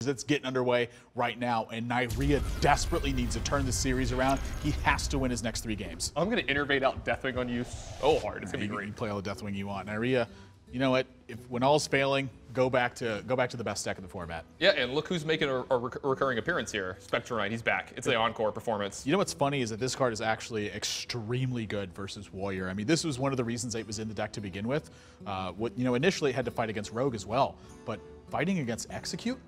that's getting underway right now, and Neirea desperately needs to turn the series around. He has to win his next 3 games. I'm going to innervate out Deathwing on you so hard. It's going to be great. You play all the Deathwing you want. Neirea, you know what? When all's failing, go back to the best deck in the format. Yeah, and look who's making a recurring appearance here. Spectral Knight, he's back. It's the encore performance. You know what's funny is that this card is actually extremely good versus Warrior. I mean, this was one of the reasons that it was in the deck to begin with. Initially it had to fight against Rogue as well, but fighting against Execute?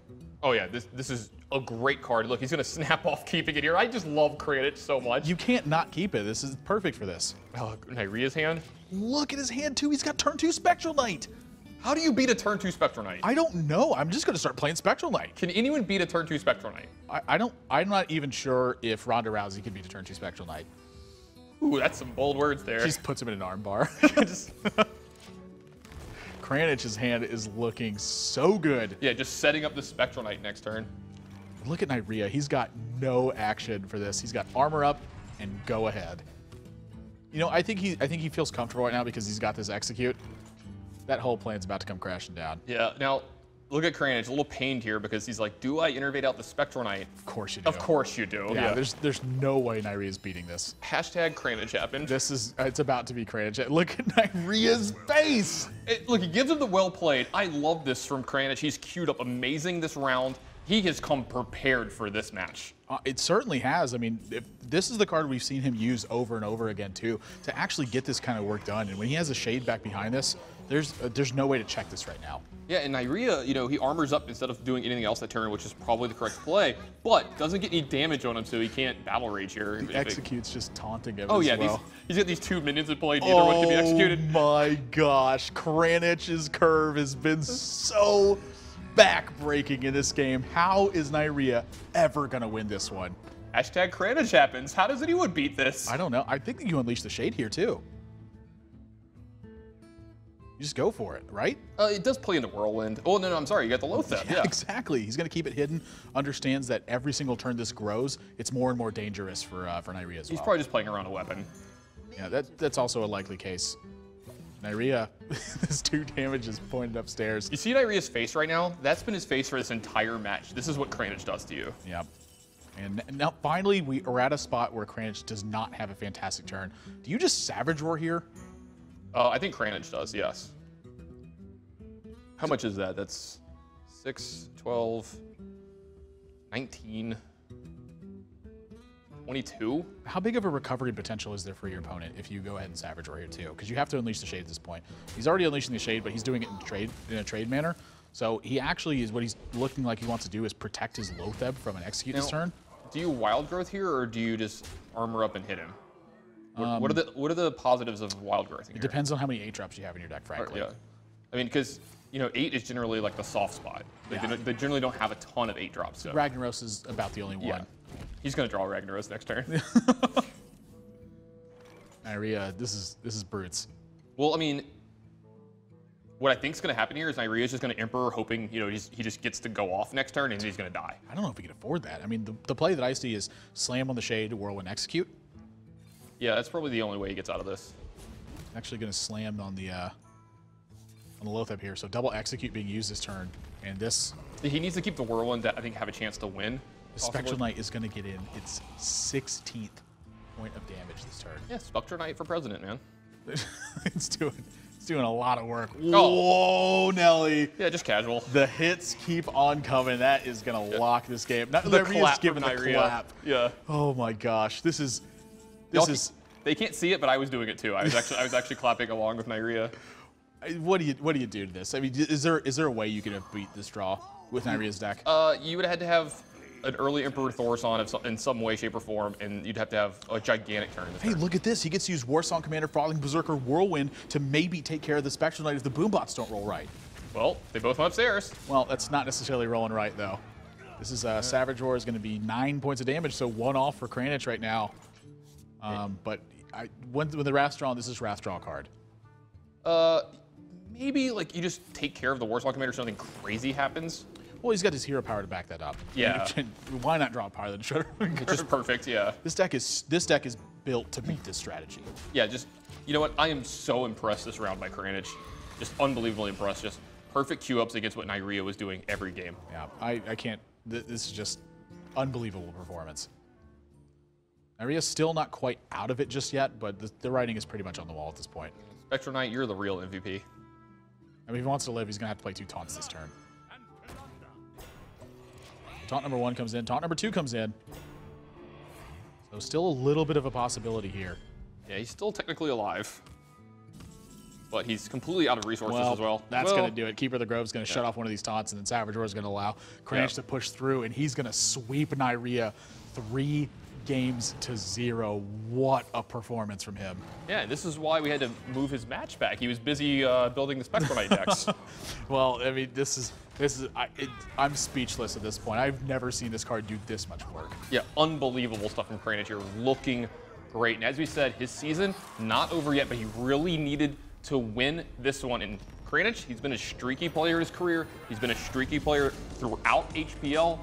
Oh yeah, this is a great card. Look, he's going to snap off keeping it here. I just love Kranich so much. You can't not keep it. This is perfect for this. Oh, Neirea's hand. Look at his hand, too. He's got turn 2 Spectral Knight. How do you beat a turn 2 Spectral Knight? I don't know. I'm just going to start playing Spectral Knight. Can anyone beat a turn 2 Spectral Knight? I'm not even sure if Ronda Rousey can beat a turn 2 Spectral Knight. Ooh, that's some bold words there. She just puts him in an arm bar. Kranich's hand is looking so good. Yeah, just setting up the Spectral Knight next turn. Look at Neirea. He's got no action for this. He's got armor up and go ahead. You know, I think he feels comfortable right now because he's got this Execute. That whole plan's about to come crashing down. Yeah, now look at Kranich, a little pained here because he's like, do I innervate out the Spectral Knight? Of course you do. Of course you do. Yeah, there's no way Neirea's beating this. Hashtag Kranich happened. It's about to be Kranich. Look at Neirea's face. Look, he gives him the well played. I love this from Kranich. He's queued up amazing this round. He has come prepared for this match. It certainly has. I mean, this is the card we've seen him use over and over again, too, to actually get this kind of work done. And when he has a Shade back behind this, there's no way to check this right now. Yeah, and Neirea, he armors up instead of doing anything else that turn, which is probably the correct play, but doesn't get any damage on him, so he can't battle rage here. The Execute's just taunting him Oh, as yeah, well. he's got these 2 minions in play, neither one can be executed. Oh, my gosh. Kranich's curve has been so back-breaking in this game. How is Neirea ever going to win this one? Hashtag Kranich happens. How does anyone beat this? I don't know. I think that you unleash the Shade here, too. You just go for it, right? It does play into Whirlwind. Oh, no, I'm sorry. You got the Lothep. Yeah, exactly. He's going to keep it hidden, understands that every single turn this grows, it's more and more dangerous for Neirea as well. He's probably just playing around a weapon. Yeah, that's also a likely case. Neirea, this 2 damage is pointed upstairs. You see Neirea's face right now? That's been his face for this entire match. This is what Kranich does to you. Yeah. And now finally we are at a spot where Kranich does not have a fantastic turn. Do you just Savage Roar here? I think Kranich does, yes. How much is that? That's 6, 12, 19, 22. How big of a recovery potential is there for your opponent if you go ahead and Savage Roar here too? Because you have to unleash the Shade at this point. He's already unleashing the Shade, but he's doing it in a trade manner. So he actually is what he's looking like he wants to do is protect his Lotheb from an Execute this turn. Do you Wild Growth here, or do you just armor up and hit him? What are the positives of Wild Growth here? It depends on how many 8-drops you have in your deck, frankly. Yeah. I mean, because 8 is generally like the soft spot. They generally don't have a ton of 8-drops. So. Ragnaros is about the only one. Yeah. He's gonna draw Ragnaros next turn. Neirea, this is brutes. Well, I mean, what I think is gonna happen here is Neirea's just gonna Emperor, hoping he just gets to go off next turn and he's gonna die. I don't know if he can afford that. I mean, the play that I see is slam on the Shade, Whirlwind, Execute. Yeah, that's probably the only way he gets out of this. Actually gonna slam on the Lotheb here, so double Execute being used this turn, and this. He needs to keep the Whirlwind to, I think, have a chance to win. The Spectral Knight is gonna get in its 16th point of damage this turn. Yeah, Spectral Knight for president, man. it's doing a lot of work. Whoa, Nelly. Yeah, just casual. The hits keep on coming. That is gonna lock this game. Not the clap giving the clap. Yeah. Oh my gosh, this is. They can't see it, but I was doing it too. I was actually clapping along with Neirea. What do you do to this? I mean, is there a way you could have beat this draw with Neirea's deck? You would have had to have an early Emperor Thorson in some way, shape, or form, and you'd have to have a gigantic turn. Hey, look at this. He gets to use Warsong Commander, Frothing Berserker, Whirlwind to maybe take care of the Spectral Knight if the Boombots don't roll right. Well, they both went upstairs. Well, that's not necessarily rolling right, though. This is Savage Roar is going to be 9 points of damage, so 1 off for Kranich right now. But when the Wrath's drawn, this is Wrath draw card. Maybe like you just take care of the Warsong Commander so nothing crazy happens. Well, he's got his hero power to back that up. Yeah. Why not draw Power the Shredder? It's just perfect, yeah. This deck is built to beat this strategy. Yeah, just, you know what? I am so impressed this round by Kranich. Just unbelievably impressed. Just perfect Q-ups against what Neirea was doing every game. Yeah, I can't. This is just unbelievable performance. Neirea's still not quite out of it just yet, but the writing is pretty much on the wall at this point. Spectral Knight, you're the real MVP. I mean, if he wants to live, he's going to have to play 2 taunts this turn. Taunt number 1 comes in. Taunt number 2 comes in. So still a little bit of a possibility here. Yeah, he's still technically alive. But he's completely out of resources as well. That's going to do it. Keeper of the Grove's going to shut off one of these taunts, and then Savage Roar is going to allow Kranich to push through, and he's going to sweep Neirea 3 games to 0. What a performance from him. Yeah, and this is why we had to move his match back. He was busy building the Spectral Knight decks. Well, I mean, I'm speechless at this point. I've never seen this card do this much work. Yeah, unbelievable stuff from Kranich here. Looking great. And as we said, his season not over yet, but he really needed to win this one. And Kranich, he's been a streaky player in his career. He's been a streaky player throughout HPL.